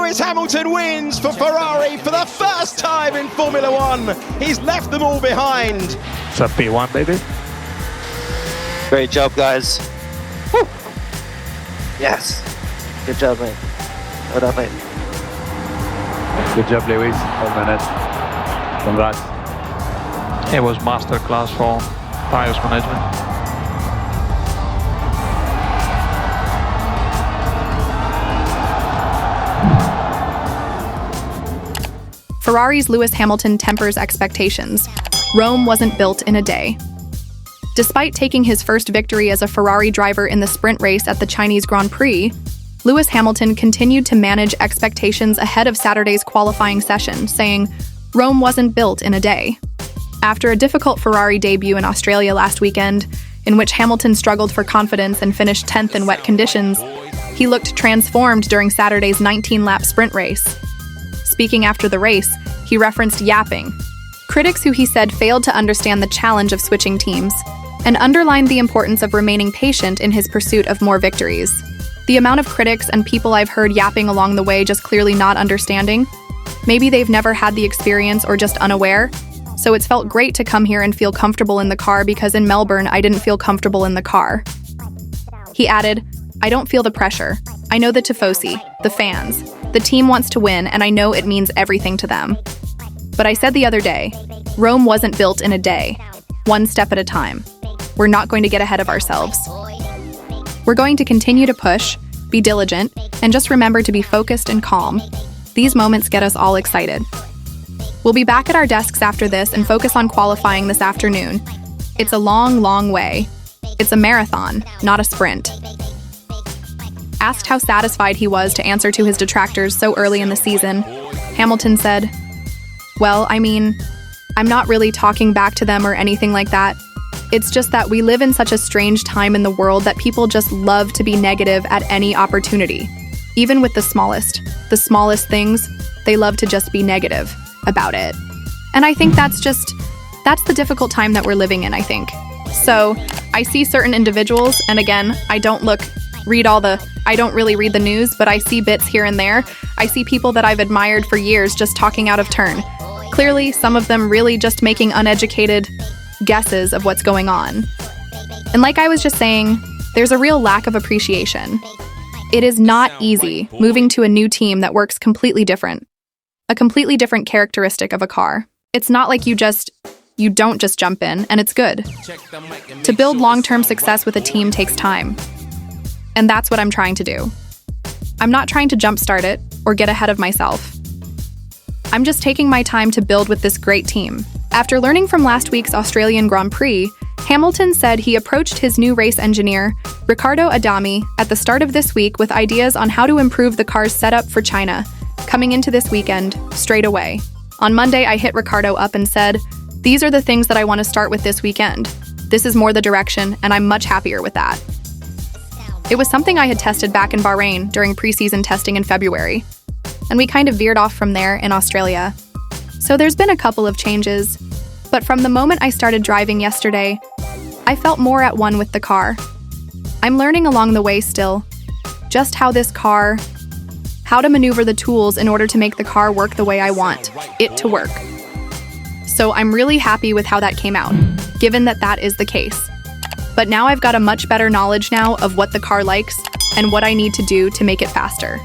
Lewis Hamilton wins for Ferrari for the first time in Formula One. He's left them all behind. It's a P1, baby. Great job, guys. Woo. Yes. Good job, mate. Well done, mate. Good job, Lewis. Well managed. Congrats. It was masterclass for tires management. Ferrari's Lewis Hamilton tempers expectations. Rome wasn't built in a day. Despite taking his first victory as a Ferrari driver in the sprint race at the Chinese Grand Prix, Lewis Hamilton continued to manage expectations ahead of Saturday's qualifying session, saying, "Rome wasn't built in a day." After a difficult Ferrari debut in Australia last weekend, in which Hamilton struggled for confidence and finished 10th in wet conditions, he looked transformed during Saturday's 19-lap sprint race. Speaking after the race, he referenced yapping, critics who he said failed to understand the challenge of switching teams, and underlined the importance of remaining patient in his pursuit of more victories. The amount of critics and people I've heard yapping along the way just clearly not understanding. Maybe they've never had the experience or just unaware. So it's felt great to come here and feel comfortable in the car because in Melbourne, I didn't feel comfortable in the car. He added, "I don't feel the pressure. I know the tifosi, the fans. The team wants to win, and I know it means everything to them. But I said the other day, Rome wasn't built in a day. One step at a time. We're not going to get ahead of ourselves. We're going to continue to push, be diligent, and just remember to be focused and calm. These moments get us all excited. We'll be back at our desks after this and focus on qualifying this afternoon. It's a long, long way. It's a marathon, not a sprint." Asked how satisfied he was to answer to his detractors so early in the season, Hamilton said, "Well, I mean, I'm not really talking back to them or anything like that. It's just that we live in such a strange time in the world that people just love to be negative at any opportunity. Even with the smallest things, they love to just be negative about it. And I think that's the difficult time that we're living in, I think. So I see certain individuals, and again, I don't really read the news, but I see bits here and there. I see people that I've admired for years just talking out of turn. Clearly, some of them really just making uneducated guesses of what's going on. And like I was just saying, there's a real lack of appreciation. It is not easy moving to a new team that works completely different. A completely different characteristic of a car. It's not like you don't just jump in and it's good. To build long-term success with a team takes time. And that's what I'm trying to do. I'm not trying to jumpstart it or get ahead of myself. I'm just taking my time to build with this great team. After learning from last week's Australian Grand Prix, Hamilton said he approached his new race engineer, Riccardo Adami, at the start of this week with ideas on how to improve the car's setup for China, coming into this weekend, straight away. On Monday, I hit Riccardo up and said, "These are the things that I want to start with this weekend. This is more the direction, and I'm much happier with that." It was something I had tested back in Bahrain during preseason testing in February, and we kind of veered off from there in Australia. So there's been a couple of changes, but from the moment I started driving yesterday, I felt more at one with the car. I'm learning along the way still, just how to maneuver the tools in order to make the car work the way I want it to work. So I'm really happy with how that came out, given that that is the case. But now I've got a much better knowledge now of what the car likes and what I need to do to make it faster.